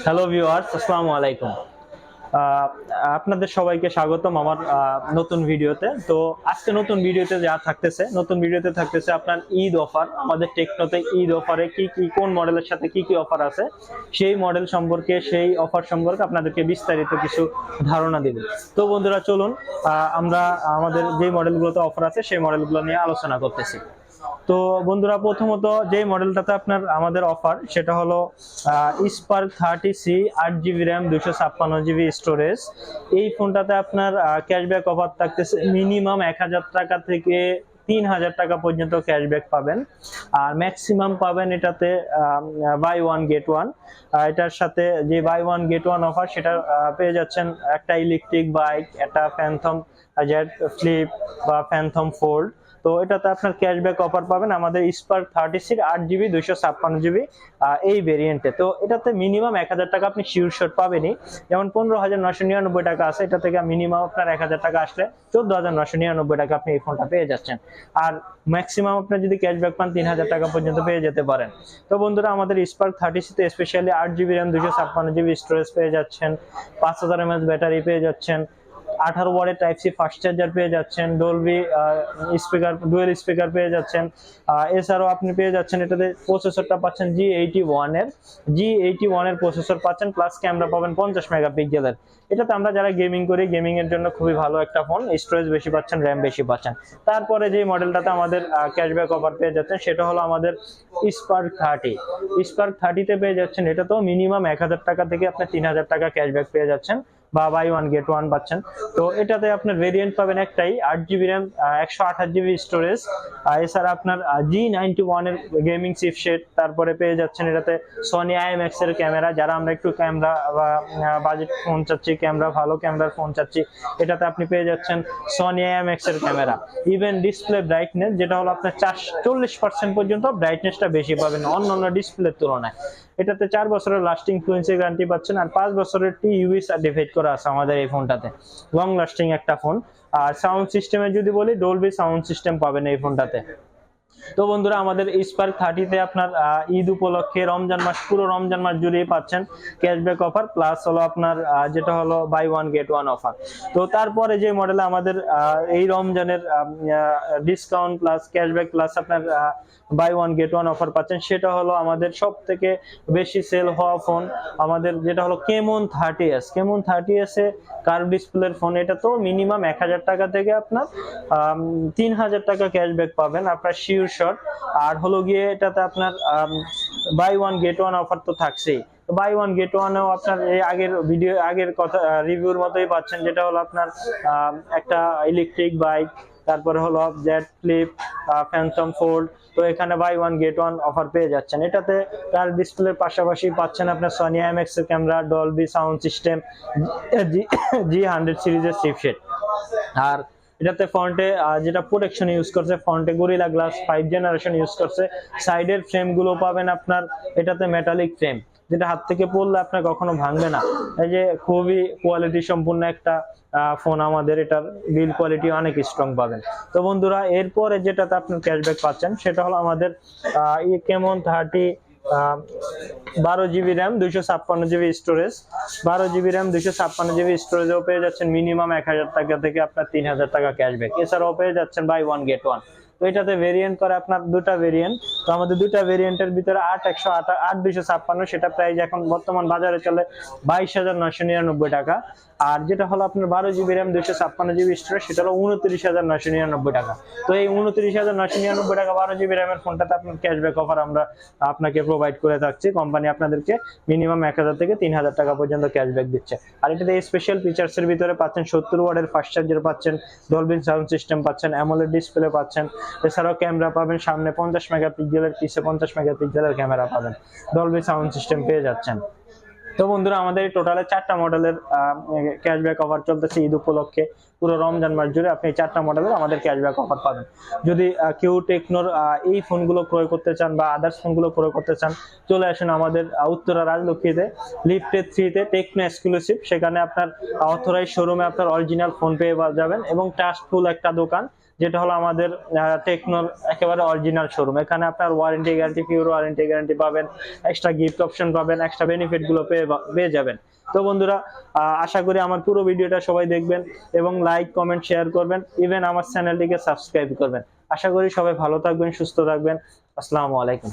Hello viewers, আসসালামু আলাইকুম। আহ, আপনাদের সবাইকে স্বাগতম আমার নতুন ভিডিওতে। তো আজকে নতুন ভিডিওতে থাকতেছে আপনার ঈদ অফার। আমাদের টেকনোতে ঈদ অফারে কি কি কোন মডেলের সাথে কি কি অফার আছে সেই মডেল সম্পর্কে, সেই অফার সম্পর্কে আপনাদেরকে বিস্তারিত কিছু ধারণা দেব। তো বন্ধুরা চলুন আমরা আমাদের যে মডেলগুলোতে অফার আছে সেই মডেলগুলো নিয়ে আলোচনা করতেছি। তো বন্ধুরা, প্রথমত যে মডেলটাতে আপনার আমাদের অফার সেটা হলো spark 30C, 8 GB RAM, 256 GB storage. এই ফোনটাতে আপনার ক্যাশব্যাক অফার থাকতেছে মিনিমাম 1000 টাকা থেকে 3000 টাকা পর্যন্ত ক্যাশব্যাক পাবেন। আর ম্যাক্সিমাম পাবেন এটাতে বাই ওয়ান গেট ওয়ান। এটার সাথে যে buy one get one offer সেটা পেয়ে যাচ্ছেন একটা ইলেকট্রিক বাইক, একটা ফ্যানথম জেড ফ্লিপ বা ফ্যানথম ফোল্ড। তো এটাতে আপনার ক্যাশব্যাক অফার পাবেন আমাদের স্পার্ক 30C 8 GB 256 GB এই ভেরিয়েন্টে। তো এটাতে মিনিমাম 1000 টাকা আপনি শিওর শট পাবেনই। যেমন 15,999 টাকা আছে, এটা থেকে মিনিমাম আপনার 1000 টাকা আসলে 14,999 টাকা আপনি এই ফোনটা পেয়ে যাচ্ছেন। আর ম্যাক্সিমাম আপনার যদি ক্যাশব্যাক পান 3000 টাকা পর্যন্ত পেয়ে যেতে পারেন। তো বন্ধুরা, আমাদের স্পার্ক 30C তে specially 8 GB RAM, 256 GB storage পেয়ে যাচ্ছেন, 5000 mAh ব্যাটারি পেয়ে যাচ্ছেন, 18 ওয়াটের টাইপ সি ফাস্ট চার্জার পেয়ে যাচ্ছেন, ডলবি স্পিকার, ডুয়েল স্পিকার পেয়ে যাচ্ছেন। এছাড়াও আপনি পেয়ে যাচ্ছেন এটাতে প্রসেসরটা পাচ্ছেন G81 এর প্রসেসর পাচ্ছেন, প্লাস ক্যামেরা পাবেন 50 মেগাপিক্সেলের। এটাতে আমরা যারা গেমিং করি, গেমিং এর জন্য খুবই ভালো একটা ফোন। স্টোরেজ বেশি পাচ্ছেন, র্যাম বেশি পাচ্ছেন। তারপরে যে মডেলটাতে আমাদের ক্যাশব্যাক অফার পেয়ে যাচ্ছেন সেটা হলো আমাদের স্পার্ক 30 তে পেয়ে যাচ্ছেন এটা তো মিনিমাম 1000 টাকা থেকে আপনার 3000 টাকা ক্যাশব্যাক পেয়ে যাচ্ছেন বা বাই ওয়ান গেট ওয়ান পাচ্ছেন। তো এটাতে আপনার ভেরিয়েন্ট পাবেন একটাই, 8 GB র্যাম, 128 GB স্টোরেজ। এছাড়া আপনার G91 এর গেমিং চিপসেট। তারপরে পেয়ে যাচ্ছেন এটাতে সনি IMX এর ক্যামেরা। যারা আমরা একটু ক্যামেরা বা বাজেট ফোন চাচ্ছি, ভালো ক্যামেরার ফোন চাচ্ছি, এটাতে আপনি পেয়ে যাচ্ছেন সনি IMX এর ক্যামেরা। ইভেন ডিসপ্লে ব্রাইটনেস, যেটা হলো আপনার 40% পর্যন্ত ব্রাইটনেসটা বেশি পাবেন অন্যান্য ডিসপ্লের তুলনায়। এটাতে 4 বছরের লাস্টিং ফ্লুয়েন্সি গ্যারান্টি পাচ্ছেন, আর 5 বছরের TUV সার্টিফাইড করা আছে আমাদের এই ফোনটাতে। লং লাস্টিং একটা ফোন। আর সাউন্ড সিস্টেমে যদি বলি, ডলবি সাউন্ড সিস্টেম পাবেন এই ফোনটাতে। তো বন্ধুরা, আমাদের স্পার্ক 30 তে আপনার ঈদ উপলক্ষে রমজান মাস, পুরো রমজান মাস জুড়েই পাচ্ছেন ক্যাশব্যাক অফার, প্লাস হলো আপনার যেটা হলো buy one get one offer. তো তারপরে যে মডেলে আমাদের এই রমজানের ডিসকাউন্ট প্লাস ক্যাশব্যাক প্লাস আপনার buy one get one offer পাচ্ছেন, সেটা হলো আমাদের সব থেকে বেশি সেল হওয়া ফোন, আমাদের যেটা হলো কেমন 30S এ কার্ভ ডিসপ্লের ফোন। এটা তো মিনিমাম 1000 টাকা থেকে আপনার 3000 টাকা ক্যাশব্যাক পাবেন আপনার শিওর শট। আর হলো গিয়ে এটাতে আপনার buy one get one offer তো থাকছেই। বাই ওয়ান গেট ওয়ানেও আপনার এই আগের কথা রিভিউর মতোই পাচ্ছেন, যেটা হলো আপনার একটা ইলেকট্রিক বাইক, তারপরে হলো জেড ফ্লিপ, ফ্যানথম ফোল্ড। তো এখানে buy one get one offer পেয়ে যাচ্ছেন। এটাতে কার ডিসপ্লের পাশাপাশি পাচ্ছেন আপনার সনি IMX এর camera, Dolby sound system, G100 সিরিজের চিপসেট। আর এটাতে ফ্রন্টে যেটা প্রোটেকশন ইউজ করছে, ফ্রন্টে গরিলা গ্লাস 5 জেনারেশন ইউজ করছে। সাইডের ফ্রেম গুলো পাবেন আপনার এটাতে মেটালিক ফ্রেম, যেটা হাত থেকে পড়লে আপনার কখনো ভাঙবে না। এই যে খুবই কোয়ালিটি সম্পূর্ণ একটা ফোন, আমাদের এটার বিল কোয়ালিটি অনেক স্ট্রং পাবেন। তো বন্ধুরা, এরপরে যেটাতে আপনার ক্যাশব্যাক পাচ্ছেন সেটা হলো আমাদের কেমন 30 12 GB RAM, 256 GB storage. 12 GB RAM, 256 GB স্টোরেজেও পেয়ে যাচ্ছেন মিনিমাম 1000 টাকা থেকে আপনার 3000 টাকা ক্যাশব্যাক। এছাড়াও পেয়ে যাচ্ছেন বাই ওয়ান গেট ওয়ান। তো এটাতে ভেরিয়েন্ট করে আপনার দুটা ভেরিয়েন্ট। তো আমাদের দুটা ভেরিয়েন্টের ভিতরে 8 সেটা প্রাইস এখন বর্তমান বাজারে চলে 22,999 টাকা। আর যেটা হলো আপনার 12 GB র্যাম, 256 GB স্টোরেজ, সেটা হলো 29,999 টাকা। তো এই 29,999 টাকা 12 GB র্যামের ফোনটাতে আপনার ক্যাশব্যাক অফার আমরা আপনাকে প্রোভাইড করে থাকছি। কোম্পানি আপনাদেরকে মিনিমাম 1000 থেকে 3000 টাকা পর্যন্ত ক্যাশব্যাক দিচ্ছে। আর এটাতে স্পেশাল ফিচার্স এর ভিতরে পাচ্ছেন 70 ওয়াটের ফাস্ট চার্জার পাচ্ছেন, ডলবি সাউন্ড সিস্টেম পাচ্ছেন, অ্যামোলেড ডিসপ্লে পাচ্ছেন। এছাড়াও ক্যামেরা পাবেন, সামনে 50 মেগাপিক্সেলের, পিছে 50 মেগাপিক্সেলের ক্যামেরা পাবেন, ডলবি সাউন্ড সিস্টেম পেয়ে যাচ্ছেন। তো বন্ধুরা, আমাদের টোটালে 4টা মডেলের ক্যাশব্যাক অফার চলতেছে ঈদ উপলক্ষে। পুরো রমজান মাস জুড়ে আপনি 4টা মডেলের আমাদের ক্যাশব্যাক অফার পাবেন। যদি কেউ টেকনোর এই ফোনগুলো ক্রয় করতে চান বা আদার্স ফোনগুলো ক্রয় করতে চান, চলে আসুন আমাদের উত্তরা রাজলক্ষ্মীতে লিফটেড 3-তে টেকনো এক্সক্লুসিভ। সেখানে আপনার অথরাইজ শোরুমে আপনার অরিজিনাল ফোন পেয়ে যাবেন এবং ট্রাস্টফুল একটা দোকান, যেটা হলো আমাদের টেকনোর একেবারে অরিজিনাল শোরুম। এখানে আপনার warranty guarantee, pure warranty guarantee পাবেন, এক্সট্রা গিফট অপশন পাবেন, এক্সট্রা বেনিফিট গুলো পেয়ে যাবেন। তো বন্ধুরা, আশা করি আমার পুরো ভিডিওটা সবাই দেখবেন এবং লাইক কমেন্ট শেয়ার করবেন, ইভেন আমার চ্যানেলটিকে সাবস্ক্রাইব করবেন। আশা করি সবাই ভালো থাকবেন, সুস্থ থাকবেন। আসসালামু আলাইকুম।